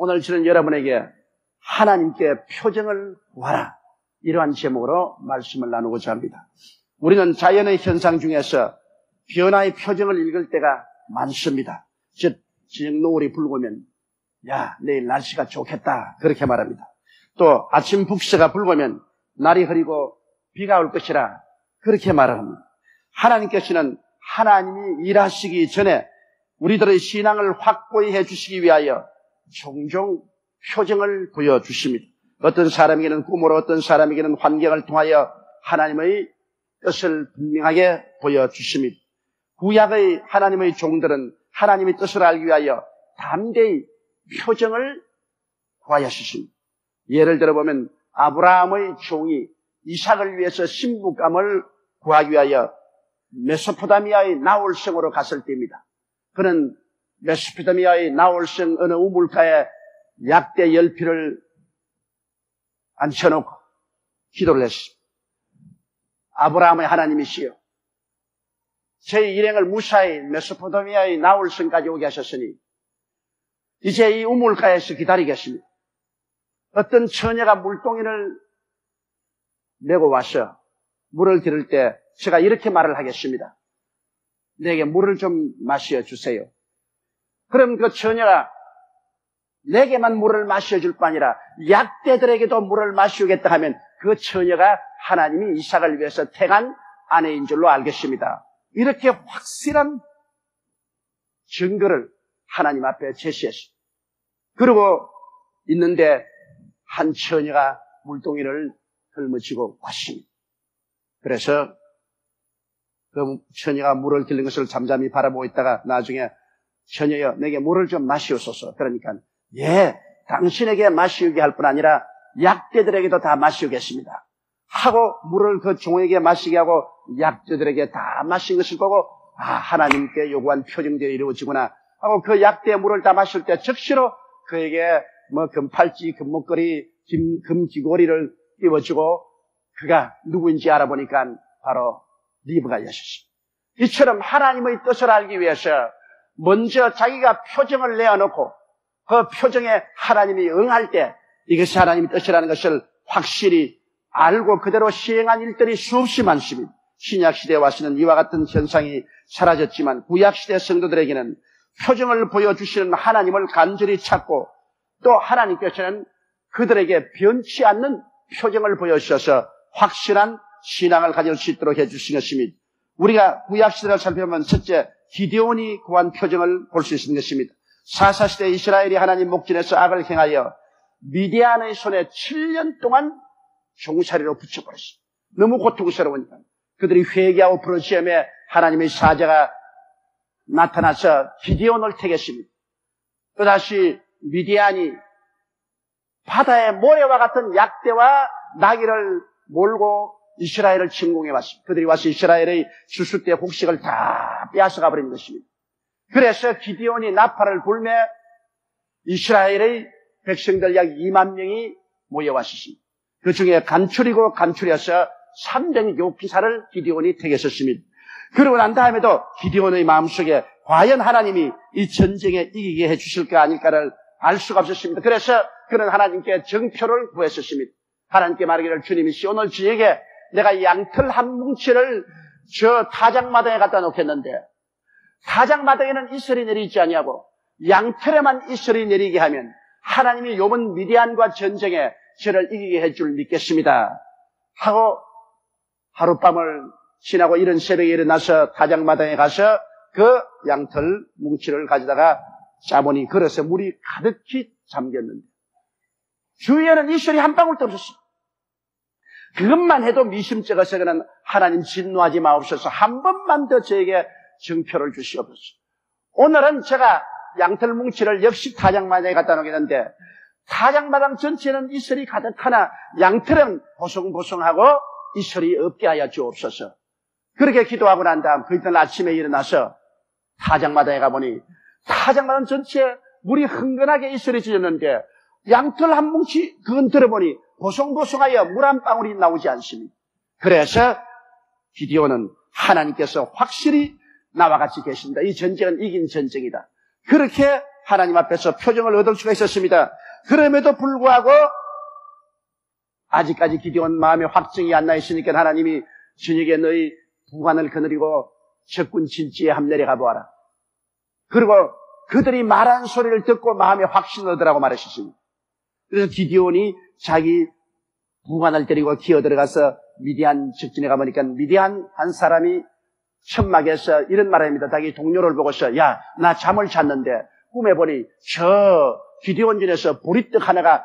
오늘 저는 여러분에게 하나님께 표정을 구하라, 이러한 제목으로 말씀을 나누고자 합니다. 우리는 자연의 현상 중에서 변화의 표정을 읽을 때가 많습니다. 즉 노을이 붉으면 야, 내일 날씨가 좋겠다, 그렇게 말합니다. 또 아침 북서가 붉으면 날이 흐리고 비가 올 것이라, 그렇게 말합니다. 하나님께서는 하나님이 일하시기 전에 우리들의 신앙을 확고히 해주시기 위하여 종종 표정을 보여주십니다. 어떤 사람에게는 꿈으로, 어떤 사람에게는 환경을 통하여 하나님의 뜻을 분명하게 보여주십니다. 구약의 하나님의 종들은 하나님의 뜻을 알기 위하여 담대히 표정을 구하였습니다. 예를 들어보면 아브라함의 종이 이삭을 위해서 신부감을 구하기 위하여 메소포타미아의 나홀성으로 갔을 때입니다. 그는 메소포타미아의 나홀성 어느 우물가에 약대 10필을 앉혀놓고 기도를 했습니다. 아브라함의 하나님이시여, 제 일행을 무사히 메소포타미아의 나홀성까지 오게 하셨으니 이제 이 우물가에서 기다리겠습니다. 어떤 처녀가 물동이를 메고 와서 물을 기를 때 제가 이렇게 말을 하겠습니다. 내게 물을 좀 마셔 주세요. 그럼 그 처녀가 내게만 물을 마셔줄 뿐 아니라 약대들에게도 물을 마시겠다 하면 그 처녀가 하나님이 이삭을 위해서 택한 아내인 줄로 알겠습니다. 이렇게 확실한 증거를 하나님 앞에 제시했습니다. 그리고 있는데 한 처녀가 물동이를 짊어지고 왔습니다. 그래서 그 처녀가 물을 길는 것을 잠잠히 바라보고 있다가 나중에 처녀여, 내게 물을 좀 마시옵소서. 그러니까 예, 당신에게 마시우게 할 뿐 아니라 약대들에게도 다 마시우겠습니다 하고 물을 그 종에게 마시게 하고 약대들에게 다 마신 것을 보고 하나님께 요구한 표정들이 이루어지구나 하고 그 약대의 물을 다 마실 때 즉시로 그에게 금팔찌, 금목걸이, 금귀고리를 띄워주고 그가 누구인지 알아보니까 바로 리브가였습니다. 이처럼 하나님의 뜻을 알기 위해서 먼저 자기가 표정을 내어놓고 그 표정에 하나님이 응할 때 이것이 하나님의 뜻이라는 것을 확실히 알고 그대로 시행한 일들이 수없이 많습니다. 신약시대에 와서는 이와 같은 현상이 사라졌지만 구약시대 성도들에게는 표정을 보여주시는 하나님을 간절히 찾고 또 하나님께서는 그들에게 변치 않는 표정을 보여주셔서 확실한 신앙을 가질 수 있도록 해주신 것입니다. 우리가 구약시대를 살펴보면 첫째, 기드온이 구한 표정을 볼 수 있는 것입니다. 사사시대 이스라엘이 하나님 목전에서 악을 행하여 미디안의 손에 7년 동안 종살이로 붙여버렸습니다. 너무 고통스러우니까 그들이 회개하고 부르짖음에 하나님의 사자가 나타나서 기드온을 택했습니다. 또다시 미디안이 바다의 모래와 같은 약대와 나귀를 몰고 이스라엘을 침공해 왔습니다. 그들이 와서 이스라엘의 수수 때 곡식을 다 빼앗아가 버린 것입니다. 그래서 기드온이 나팔을 불며 이스라엘의 백성들 약 2만 명이 모여왔습니다. 그 중에 간추리고 간추려서 300여 기사를 기드온이 택했었습니다. 그러고 난 다음에도 기드온의 마음속에 과연 하나님이 이 전쟁에 이기게 해주실까 아닐까를 알 수가 없었습니다. 그래서 그는 하나님께 정표를 구했었습니다. 하나님께 말하기를 주님이 오늘 저에게 내가 양털 한 뭉치를 저 타작마당에 갖다 놓겠는데 타작마당에는 이슬이 내리지 아니하고 양털에만 이슬이 내리게 하면 하나님이 요번 미디안과 전쟁에 저를 이기게 해줄 믿겠습니다 하고 하룻밤을 지나고 이른 새벽에 일어나서 타작마당에 가서 그 양털 뭉치를 가져다가 짜보니 그릇에 물이 가득히 잠겼는데 주위에는 이슬이 한 방울도 없었어요. 그것만 해도 미심쩍어서 그는 하나님 진노하지 마옵소서, 한 번만 더 저에게 증표를 주시옵소서. 오늘은 제가 양털 뭉치를 역시 타작마당에 갖다 놓겠는데 타작마당 전체는 이슬이 가득하나 양털은 보송보송하고 이슬이 없게 하여 주옵소서. 그렇게 기도하고 난 다음 그 이튿날 아침에 일어나서 타작마당에 가보니 타작마당 전체에 물이 흥건하게 이슬이 젖었는데 양털 한 뭉치 그건 들어보니 보송보송하여 물 한 방울이 나오지 않습니다. 그래서 기드온은 하나님께서 확실히 나와 같이 계신다, 이 전쟁은 이긴 전쟁이다, 그렇게 하나님 앞에서 표정을 얻을 수가 있었습니다. 그럼에도 불구하고 아직까지 기드온 마음에 확증이 안 나 있으니까 하나님이 저녁에 너희 부관을 거느리고 적군 진지에 함 내려가 보아라. 그리고 그들이 말한 소리를 듣고 마음에 확신을 얻으라고 말하셨습니다. 그래서 기드온이 자기 부관을 데리고 기어 들어가서 미디안 적진에 가보니까 미디안 한 사람이 천막에서 이런 말합니다. 자기 동료를 보고서 야, 나 잠을 잤는데 꿈에 보니 저 기드온전에서 보리떡 하나가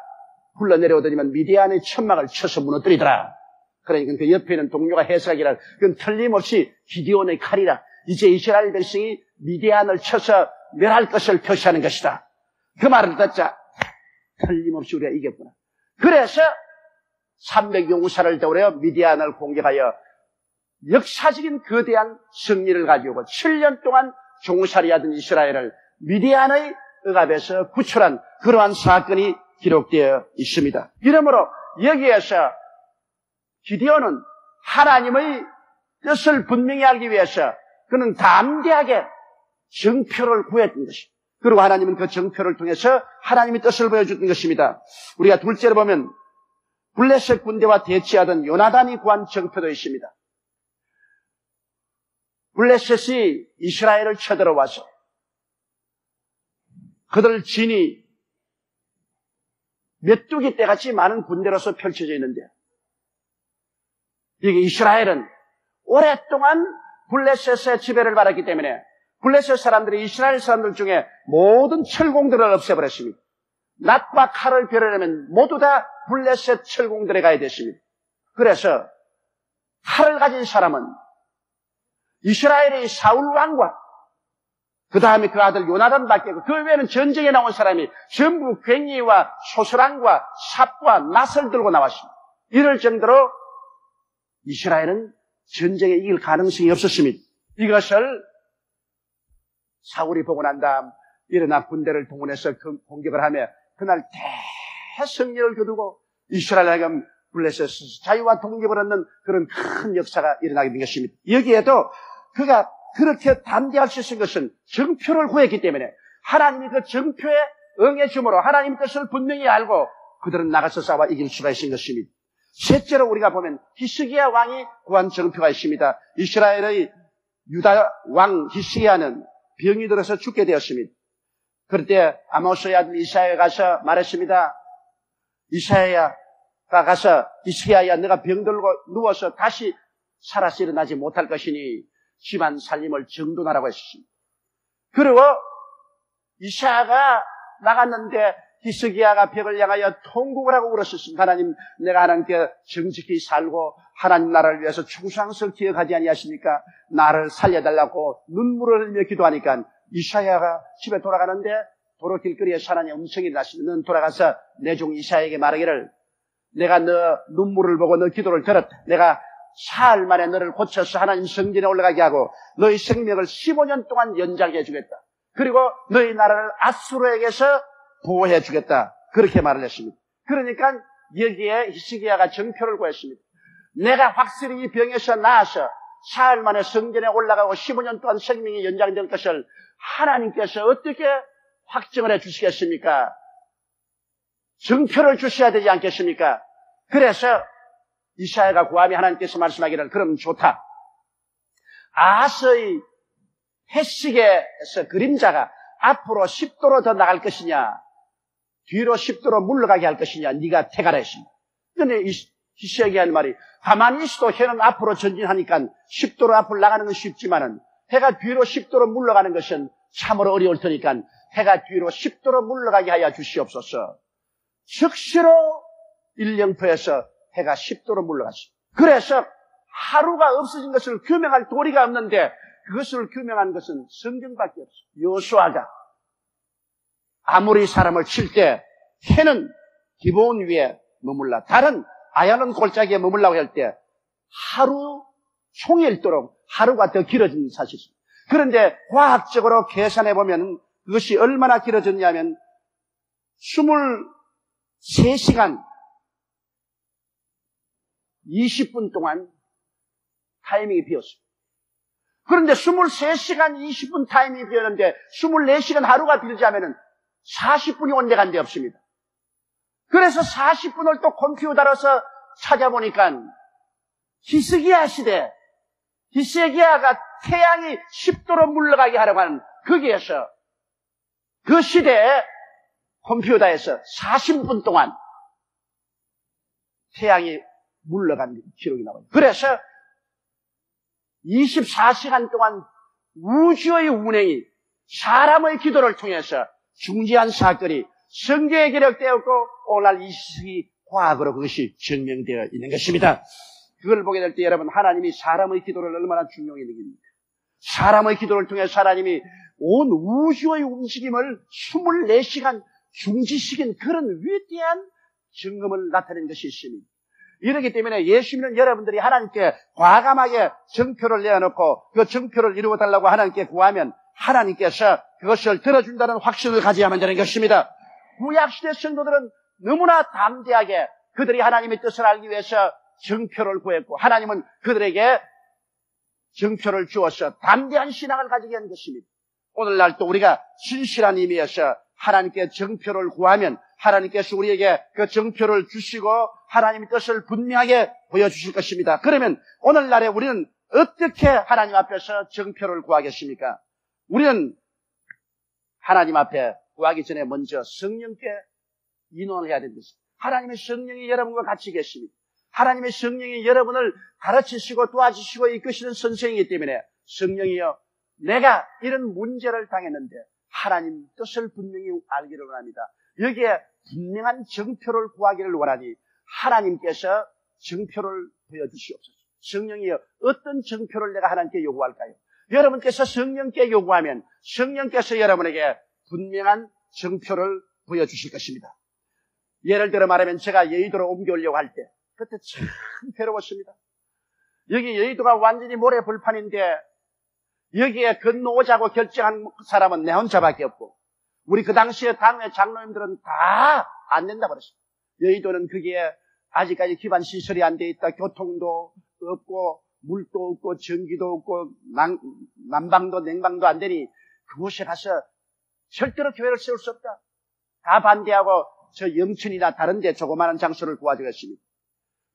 흘러내려오더니만 미디안의 천막을 쳐서 무너뜨리더라. 그러니까 그 옆에 있는 동료가 해석하기를 그건 틀림없이 기드온의 칼이라. 이제 이스라엘 백성이 미디안을 쳐서 멸할 것을 표시하는 것이다. 그 말을 듣자 틀림없이 우리가 이겼구나. 그래서 300용사를 데우려 미디안을 공격하여 역사적인 거대한 승리를 가지고 7년 동안 종살이하던 이스라엘을 미디안의 억압에서 구출한 그러한 사건이 기록되어 있습니다. 이러므로 여기에서 기드온은 하나님의 뜻을 분명히 알기 위해서 그는 담대하게 정표를 구했던 것입니다. 그리고 하나님은 그 정표를 통해서 하나님의 뜻을 보여줬던 것입니다. 우리가 둘째로 보면 블레셋 군대와 대치하던 요나단이 구한 정표도 있습니다. 블레셋이 이스라엘을 쳐들어와서 그들 진이 메뚜기 떼같이 많은 군대로서 펼쳐져 있는데 이게 이스라엘은 오랫동안 블레셋의 지배를 받았기 때문에 블레셋 사람들이 이스라엘 사람들 중에 모든 철공들을 없애버렸습니다. 낫과 칼을 벼르려면 모두 다 블레셋 철공들에 가야 됐습니다. 그래서 칼을 가진 사람은 이스라엘의 사울 왕과 그 다음에 그 아들 요나단밖에 없고 그 외에는 전쟁에 나온 사람이 전부 괭이와 소설랑과 삽과 낫을 들고 나왔습니다. 이럴 정도로 이스라엘은 전쟁에 이길 가능성이 없었습니다. 이것을 사울이 보고 난 다음 일어나 군대를 동원해서 공격을 하며 그날 대승리를 거두고 이스라엘에게 블레셋에서 자유와 독립을 얻는 그런 큰 역사가 일어나게 된 것입니다. 여기에도 그가 그렇게 담대할 수 있는 것은 정표를 구했기 때문에 하나님이 그 정표에 응해줌으로 하나님의 뜻을 분명히 알고 그들은 나가서 싸워 이길 수가 있는 것입니다. 셋째로 우리가 보면 히스기야 왕이 구한 정표가 있습니다. 이스라엘의 유다 왕 히스기야는 병이 들어서 죽게 되었습니다. 그럴 때 아모스의 아들 이사야가 가서 말했습니다. 이사야가 가서 히스기야야 내가 병들고 누워서 다시 살아서 일어나지 못할 것이니 집안 살림을 정돈하라고 했습니다. 그리고 이사야가 나갔는데 히스기야가 벽을 향하여 통곡을 하고 울었습니다. 하나님, 내가 하나님께 정직히 살고 하나님 나라를 위해서 충성을 기억하지 아니하십니까? 나를 살려달라고 눈물을 흘리며 기도하니까 이사야가 집에 돌아가는데 도로 길거리에 하나님의 음성이 나시면 너는 돌아가서 내 종 이사야에게 말하기를 내가 너 눈물을 보고 너 기도를 들었다. 내가 사흘 만에 너를 고쳐서 하나님 성전에 올라가게 하고 너희 생명을 15년 동안 연장해 해주겠다. 그리고 너희 나라를 아수르에게서 보호해 주겠다. 그렇게 말을 했습니다. 그러니까 여기에 히스기야가 정표를 구했습니다. 내가 확실히 이 병에서 나아서 사흘 만에 성전에 올라가고 15년 동안 생명이 연장될 것을 하나님께서 어떻게 확정을 해 주시겠습니까? 정표를 주셔야 되지 않겠습니까? 그래서 이사야가 구하며 하나님께서 말씀하기를 그럼 좋다. 아하스의 해식에서 그림자가 앞으로 10도로 더 나갈 것이냐 뒤로 10도로 물러가게 할 것이냐 네가 택하라 했습니다. 그런데 히스기야가 하는 말이 가만히 있어도 해는 앞으로 전진하니까 10도로 앞으로 나가는 건 쉽지만은 해가 뒤로 10도로 물러가는 것은 참으로 어려울 테니까 해가 뒤로 10도로 물러가게 하여 주시옵소서. 즉시로 일령포에서 해가 10도로 물러갔습니다. 그래서 하루가 없어진 것을 규명할 도리가 없는데 그것을 규명한 것은 성경밖에 없어요. 여호수아가 아무리 사람을 칠 때 해는 기본 위에 머물라 다른 아야론 골짜기에 머물라고 할 때 하루 종일도록 하루가 더 길어진 사실입니다. 그런데 과학적으로 계산해 보면 그것이 얼마나 길어졌냐면 23시간 20분 동안 타이밍이 비었습니다. 그런데 23시간 20분 타이밍이 비었는데 24시간 하루가 빌자면은 40분이 온데간데 없습니다. 그래서 40분을 또 컴퓨터로서 찾아보니까 히스기야 시대, 히스기야가 태양이 10도로 물러가게 하려고 하는 거기에서 그 시대에 컴퓨터에서 40분 동안 태양이 물러간 기록이 나와요. 그래서 24시간 동안 우주의 운행이 사람의 기도를 통해서 중지한 사건이 성경에 기록되었고 오늘날 20세기 과학으로 그것이 증명되어 있는 것입니다. 그걸 보게 될 때 여러분, 하나님이 사람의 기도를 얼마나 중요히 여깁니까? 사람의 기도를 통해서 하나님이 온 우주의 움직임을 24시간 중지시킨 그런 위대한 증거를 나타낸 것이 있습니다. 이렇기 때문에 예수 믿는 여러분들이 하나님께 과감하게 정표를 내어놓고 그 정표를 이루어달라고 하나님께 구하면 하나님께서 그것을 들어준다는 확신을 가져야만 되는 것입니다. 구약시대 성도들은 너무나 담대하게 그들이 하나님의 뜻을 알기 위해서 정표를 구했고 하나님은 그들에게 정표를 주어서 담대한 신앙을 가지게 한 것입니다. 오늘날 또 우리가 진실한 의미에서 하나님께 정표를 구하면 하나님께서 우리에게 그 정표를 주시고 하나님의 뜻을 분명하게 보여주실 것입니다. 그러면 오늘날에 우리는 어떻게 하나님 앞에서 정표를 구하겠습니까? 우리는 하나님 앞에 구하기 전에 먼저 성령께 인원을 해야 됩니다. 하나님의 성령이 여러분과 같이 계십니다. 하나님의 성령이 여러분을 가르치시고 도와주시고 이끄시는 선생이기 때문에 성령이여, 내가 이런 문제를 당했는데 하나님 뜻을 분명히 알기를 원합니다. 여기에 분명한 정표를 구하기를 원하니 하나님께서 정표를 보여주시옵소서. 성령이여, 어떤 정표를 내가 하나님께 요구할까요? 여러분께서 성령께 요구하면 성령께서 여러분에게 분명한 정표를 보여주실 것입니다. 예를 들어 말하면 제가 여의도로 옮겨오려고 할 때 그때 참 괴로웠습니다. 여기 여의도가 완전히 모래불판인데 여기에 건너오자고 결정한 사람은 내 혼자밖에 없고 우리 그 당시에 당회 장로님들은 다 안 된다고 그랬어요. 여의도는 거기에 아직까지 기반 시설이 안 돼 있다. 교통도 없고 물도 없고 전기도 없고 난방도 냉방도 안 되니 그곳에 가서 절대로 교회를 세울 수 없다. 다 반대하고 저 영천이나 다른 데 조그마한 장소를 구하주겠습니다.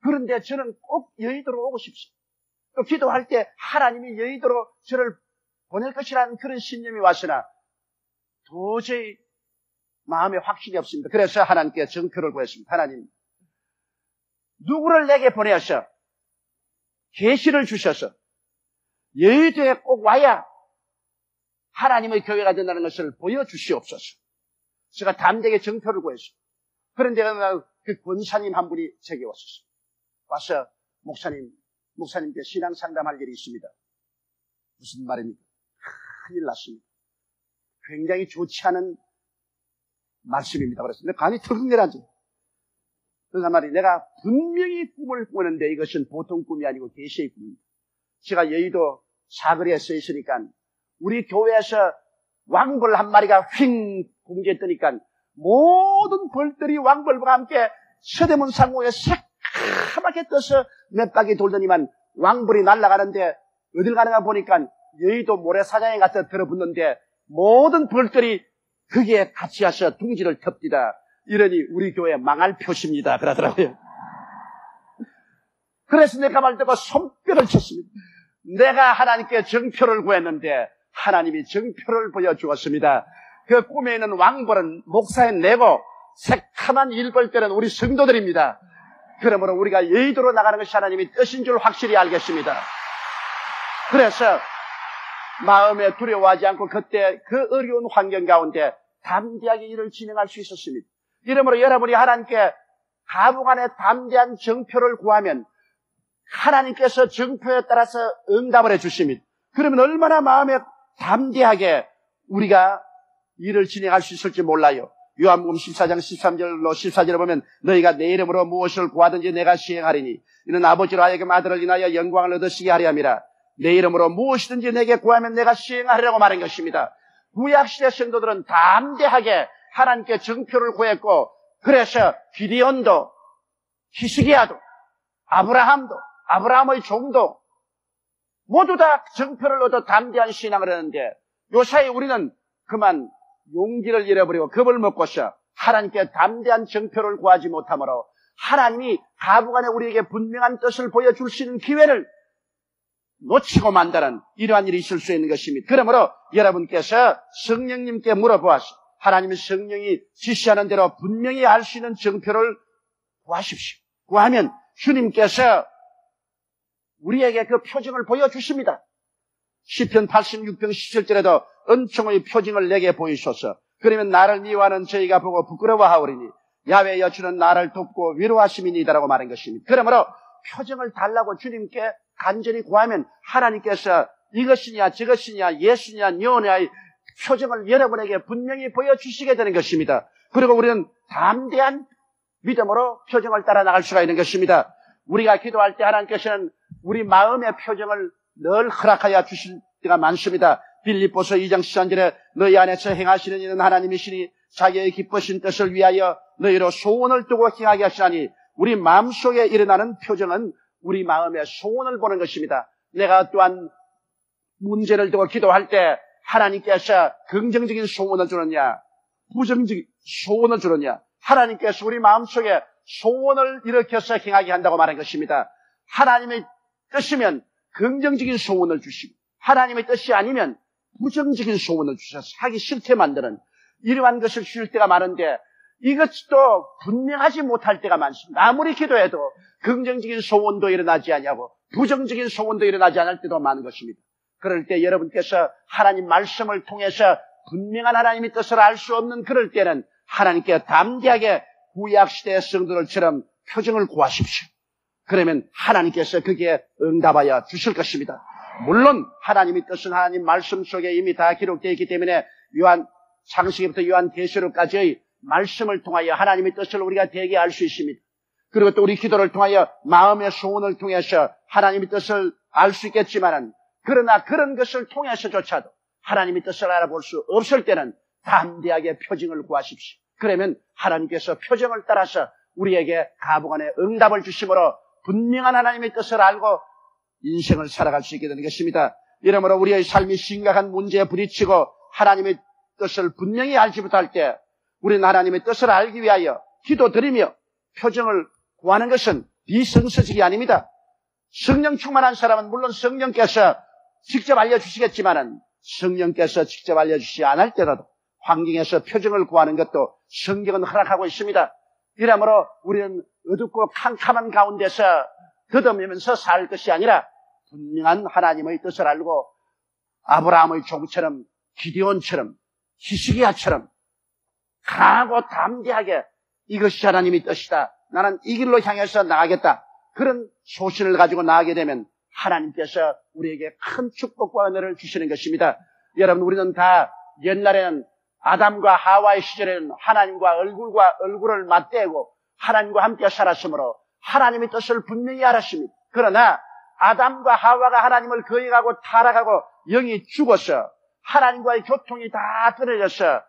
그런데 저는 꼭 여의도로 오고 싶습니다. 또 기도할 때 하나님이 여의도로 저를 보낼 것이라는 그런 신념이 왔으나 도저히 마음에 확신이 없습니다. 그래서 하나님께 정표를 구했습니다. 하나님, 누구를 내게 보내셔 계시를 주셔서 여의도에 꼭 와야 하나님의 교회가 된다는 것을 보여주시옵소서. 제가 담대하게 정표를 구했습니다. 그런데 그 권사님 한 분이 제게 왔었어요. 와서 목사님께 신앙 상담할 일이 있습니다. 무슨 말입니까? 큰일 났습니다. 굉장히 좋지 않은 말씀입니다. 그래서 내가 간이 턱 내려앉아. 그러나 말이 내가 분명히 꿈을 꾸는데 이것은 보통 꿈이 아니고 계시의 꿈입니다. 제가 여의도 사거리에 서 있으니까 우리 교회에서 왕벌 한 마리가 휙 공중에 뜨니까 모든 벌들이 왕벌과 함께 서대문 상공에 새카맣게 떠서 몇 바퀴 돌더니만 왕벌이 날아가는데 어딜 가는가 보니까 여의도 모래사장에 가서 들어붙는데 모든 벌들이 거기에 같이 와서 둥지를 텁디다. 이러니 우리 교회 망할 표시입니다. 그러더라고요. 그래서 내가 말 듣고 손뼉을 쳤습니다. 내가 하나님께 정표를 구했는데 하나님이 정표를 보여주었습니다. 그 꿈에 있는 왕벌은 목사에 내고 새카만 일벌들은 우리 성도들입니다. 그러므로 우리가 여의도로 나가는 것이 하나님의 뜻인 줄 확실히 알겠습니다. 그래서 마음에 두려워하지 않고 그때 그 어려운 환경 가운데 담대하게 일을 진행할 수 있었습니다. 이러므로 여러분이 하나님께 가부간에 담대한 정표를 구하면 하나님께서 정표에 따라서 응답을 해주십니다. 그러면 얼마나 마음에 담대하게 우리가 일을 진행할 수 있을지 몰라요. 요한복음 14장 13절로 14절에 보면 너희가 내 이름으로 무엇을 구하든지 내가 시행하리니 이는 아버지로 하여금 아들을 인하여 영광을 얻으시게 하리 함이라. 내 이름으로 무엇이든지 내게 구하면 내가 시행하리라고 말한 것입니다. 구약시대 성도들은 담대하게 하나님께 정표를 구했고 그래서 기디온도 히스기야도 아브라함도 아브라함의 종도 모두 다 정표를 얻어 담대한 신앙을 하는데 요사이 우리는 그만 용기를 잃어버리고 겁을 먹고서 하나님께 담대한 정표를 구하지 못하므로 하나님이 가부간에 우리에게 분명한 뜻을 보여줄 수 있는 기회를 놓치고 만다는 이러한 일이 있을 수 있는 것입니다. 그러므로 여러분께서 성령님께 물어보아서 하나님의 성령이 지시하는 대로 분명히 알 수 있는 정표를 구하십시오. 구하면 주님께서 우리에게 그 표징을 보여주십니다. 시편 86편 17절에도 은총의 표징을 내게 보이소서. 그러면 나를 미워하는 저희가 보고 부끄러워하오리니 야훼 여주는 나를 돕고 위로하심이니이다라고 말한 것입니다. 그러므로 표징을 달라고 주님께 간절히 구하면 하나님께서 이것이냐 저것이냐 예수냐 여호냐의 표징을 여러분에게 분명히 보여주시게 되는 것입니다. 그리고 우리는 담대한 믿음으로 표징을 따라 나갈 수가 있는 것입니다. 우리가 기도할 때 하나님께서는 우리 마음의 표징을 늘 허락하여 주실 때가 많습니다. 빌립보서 2장 13절에 너희 안에서 행하시는 이는 하나님이시니 자기의 기쁘신 뜻을 위하여 너희로 소원을 두고 행하게 하시나니 우리 마음속에 일어나는 표정은 우리 마음의 소원을 보는 것입니다. 내가 또한 문제를 두고 기도할 때 하나님께서 긍정적인 소원을 주느냐 부정적인 소원을 주느냐 하나님께서 우리 마음속에 소원을 일으켜서 행하게 한다고 말한 것입니다. 하나님의 뜻이면 긍정적인 소원을 주시고 하나님의 뜻이 아니면 부정적인 소원을 주셔서 하기 싫게 만드는 이러한 것을 주실 때가 많은데 이것도 분명하지 못할 때가 많습니다. 아무리 기도해도 긍정적인 소원도 일어나지 않냐고 부정적인 소원도 일어나지 않을 때도 많은 것입니다. 그럴 때 여러분께서 하나님 말씀을 통해서 분명한 하나님의 뜻을 알 수 없는 그럴 때는 하나님께 담대하게 구약시대의 성도들처럼 표징을 구하십시오. 그러면 하나님께서 거기에 응답하여 주실 것입니다. 물론 하나님의 뜻은 하나님 말씀 속에 이미 다 기록되어 있기 때문에 창세기부터 요한계시록까지의 말씀을 통하여 하나님의 뜻을 우리가 대개 알 수 있습니다. 그리고 또 우리 기도를 통하여 마음의 소원을 통해서 하나님의 뜻을 알 수 있겠지만은 그러나 그런 것을 통해서조차도 하나님의 뜻을 알아볼 수 없을 때는 담대하게 표징을 구하십시오. 그러면 하나님께서 표징을 따라서 우리에게 가부간에 응답을 주심으로 분명한 하나님의 뜻을 알고 인생을 살아갈 수 있게 되는 것입니다. 이러므로 우리의 삶이 심각한 문제에 부딪히고 하나님의 뜻을 분명히 알지 못할 때 우리는 하나님의 뜻을 알기 위하여 기도드리며 표징을 구하는 것은 비성서적이 아닙니다. 성령 충만한 사람은 물론 성령께서 직접 알려주시겠지만은 성령께서 직접 알려주시지 않을 때라도 환경에서 표징을 구하는 것도 성경은 허락하고 있습니다. 이러므로 우리는 어둡고 캄캄한 가운데서 더듬으면서 살 것이 아니라 분명한 하나님의 뜻을 알고 아브라함의 종처럼 기드온처럼 히스기야처럼 강하고 담대하게 이것이 하나님의 뜻이다. 나는 이 길로 향해서 나가겠다. 그런 소신을 가지고 나가게 되면 하나님께서 우리에게 큰 축복과 은혜를 주시는 것입니다. 여러분 우리는 다 옛날에는 아담과 하와의 시절에는 하나님과 얼굴을 맞대고 하나님과 함께 살았으므로 하나님의 뜻을 분명히 알았습니다. 그러나 아담과 하와가 하나님을 거역하고 타락하고 영이 죽어서 하나님과의 교통이 다 끊어져서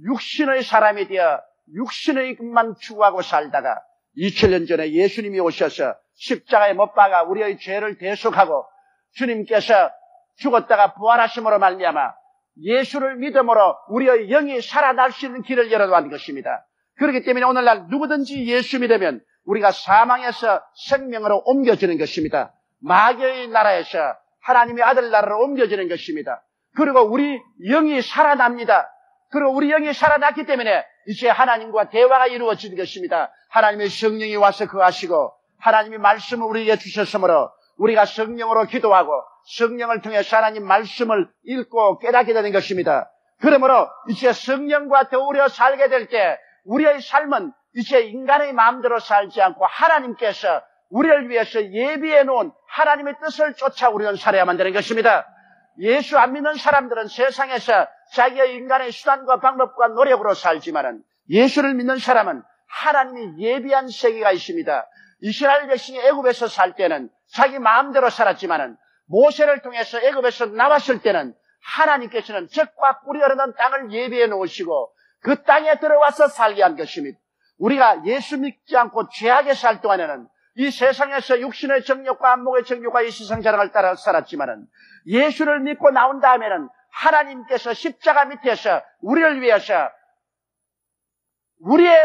육신의 사람이 되어 육신의 것만 추구하고 살다가 2000년 전에 예수님이 오셔서 십자가에 못 박아 우리의 죄를 대속하고 주님께서 죽었다가 부활하심으로 말미암아 예수를 믿음으로 우리의 영이 살아날 수 있는 길을 열어놓은 것입니다. 그렇기 때문에 오늘날 누구든지 예수 믿으면 우리가 사망에서 생명으로 옮겨지는 것입니다. 마귀의 나라에서 하나님의 아들 나라로 옮겨지는 것입니다. 그리고 우리 영이 살아납니다. 그리고 우리 영이 살아났기 때문에 이제 하나님과 대화가 이루어지는 것입니다. 하나님의 성령이 와서 거하시고 하나님의 말씀을 우리에게 주셨으므로 우리가 성령으로 기도하고 성령을 통해서 하나님 말씀을 읽고 깨닫게 되는 것입니다. 그러므로 이제 성령과 더불어 살게 될 때 우리의 삶은 이제 인간의 마음대로 살지 않고 하나님께서 우리를 위해서 예비해 놓은 하나님의 뜻을 쫓아 우리는 살아야만 되는 것입니다. 예수 안 믿는 사람들은 세상에서 자기의 인간의 수단과 방법과 노력으로 살지만은 예수를 믿는 사람은 하나님이 예비한 세계가 있습니다. 이스라엘 백성이 애굽에서 살 때는 자기 마음대로 살았지만은 모세를 통해서 애굽에서 나왔을 때는 하나님께서는 적과 꿀이 흐르는 땅을 예비해 놓으시고 그 땅에 들어와서 살게 한 것입니다. 우리가 예수 믿지 않고 죄악에 살 동안에는 이 세상에서 육신의 정욕과 안목의 정욕과 이 세상 자랑을 따라 살았지만은 예수를 믿고 나온 다음에는 하나님께서 십자가 밑에서 우리를 위해서 우리의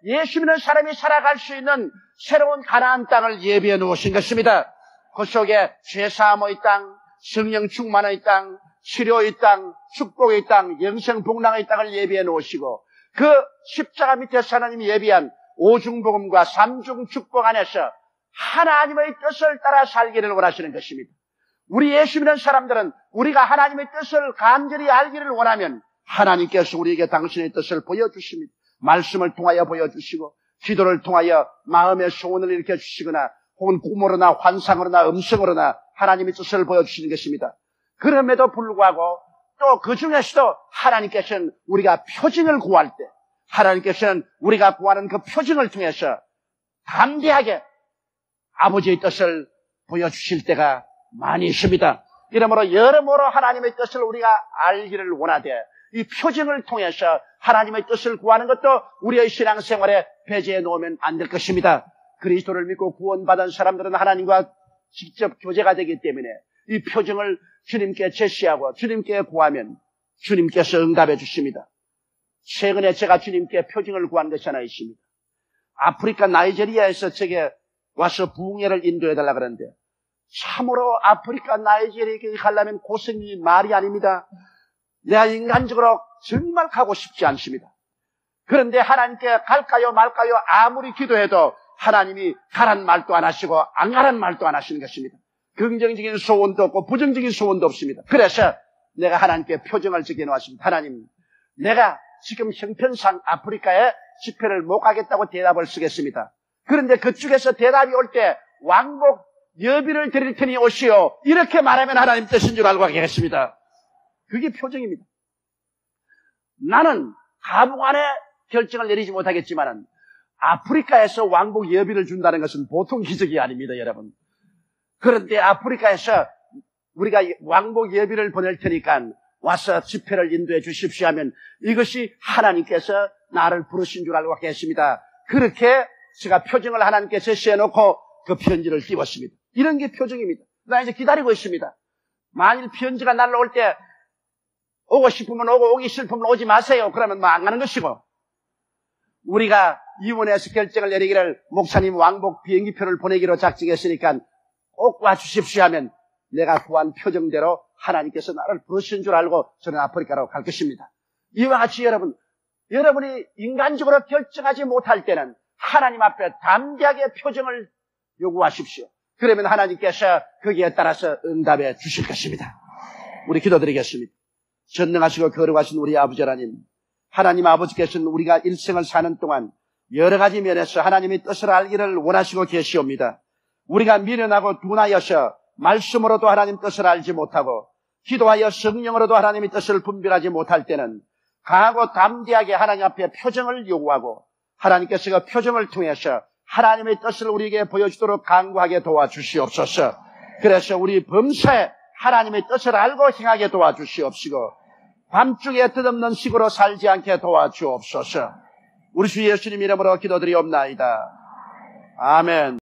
예수 믿는 사람이 살아갈 수 있는 새로운 가나안 땅을 예비해 놓으신 것입니다. 그 속에 죄사함의 땅, 성령 충만의 땅, 치료의 땅, 축복의 땅, 영생복락의 땅을 예비해 놓으시고 그 십자가 밑에서 하나님이 예비한 오중복음과 삼중축복 안에서 하나님의 뜻을 따라 살기를 원하시는 것입니다. 우리 예수 믿는 사람들은 우리가 하나님의 뜻을 간절히 알기를 원하면 하나님께서 우리에게 당신의 뜻을 보여주십니다. 말씀을 통하여 보여주시고 기도를 통하여 마음의 소원을 일으켜주시거나 혹은 꿈으로나 환상으로나 음성으로나 하나님의 뜻을 보여주시는 것입니다. 그럼에도 불구하고 또 그 중에서도 하나님께서는 우리가 표징을 구할 때 하나님께서는 우리가 구하는 그 표징을 통해서 담대하게 아버지의 뜻을 보여주실 때가 많이 있습니다. 이러므로 여러모로 하나님의 뜻을 우리가 알기를 원하되 이 표징을 통해서 하나님의 뜻을 구하는 것도 우리의 신앙생활에 배제해 놓으면 안 될 것입니다. 그리스도를 믿고 구원받은 사람들은 하나님과 직접 교제가 되기 때문에 이 표징을 주님께 제시하고 주님께 구하면 주님께서 응답해 주십니다. 최근에 제가 주님께 표징을 구한 것이 하나 있습니다. 아프리카 나이지리아에서 제게 와서 부흥회를 인도해달라 그러는데 참으로 아프리카 나이지리아에 가려면 고생이 말이 아닙니다. 내가 인간적으로 정말 가고 싶지 않습니다. 그런데 하나님께 갈까요 말까요 아무리 기도해도 하나님이 가란 말도 안 하시고 안 가란 말도 안 하시는 것입니다. 긍정적인 소원도 없고 부정적인 소원도 없습니다. 그래서 내가 하나님께 표정을 적여놓았습니다. 하나님, 내가 지금 형편상 아프리카에 집회를 못 가겠다고 대답을 쓰겠습니다. 그런데 그쪽에서 대답이 올 때 왕복 여비를 드릴 테니 오시오. 이렇게 말하면 하나님 뜻인 줄 알고 가겠습니다. 그게 표정입니다. 나는 가부간에 결정을 내리지 못하겠지만은 아프리카에서 왕복 여비를 준다는 것은 보통 기적이 아닙니다, 여러분. 그런데 아프리카에서 우리가 왕복 여비를 보낼 테니까 와서 집회를 인도해 주십시오 하면 이것이 하나님께서 나를 부르신 줄 알고 계십니다. 그렇게 제가 표정을 하나님께 제시해 놓고 그 편지를 띄웠습니다. 이런 게 표정입니다. 나 이제 기다리고 있습니다. 만일 편지가 날라올 때 오고 싶으면 오고 오기 싫으면 오지 마세요. 그러면 안 가는 것이고 우리가 위원회에서 결정을 내리기를 목사님 왕복 비행기표를 보내기로 작정했으니까 꼭 와주십시오 하면 내가 구한 표정대로 하나님께서 나를 부르신 줄 알고 저는 아프리카로 갈 것입니다. 이와 같이 여러분이 인간적으로 결정하지 못할 때는 하나님 앞에 담대하게 표정을 요구하십시오. 그러면 하나님께서 거기에 따라서 응답해 주실 것입니다. 우리 기도드리겠습니다. 전능하시고 거룩하신 우리 아버지 하나님 아버지께서는 우리가 일생을 사는 동안 여러 가지 면에서 하나님의 뜻을 알기를 원하시고 계시옵니다. 우리가 미련하고 둔하여서 말씀으로도 하나님 뜻을 알지 못하고 기도하여 성령으로도 하나님의 뜻을 분별하지 못할 때는 강하고 담대하게 하나님 앞에 표정을 요구하고 하나님께서 그 표정을 통해서 하나님의 뜻을 우리에게 보여주도록 간구하게 도와주시옵소서. 그래서 우리 범사에 하나님의 뜻을 알고 행하게 도와주시옵시고 밤중에 뜻없는 식으로 살지 않게 도와주옵소서. 우리 주 예수님 이름으로 기도드리옵나이다. 아멘.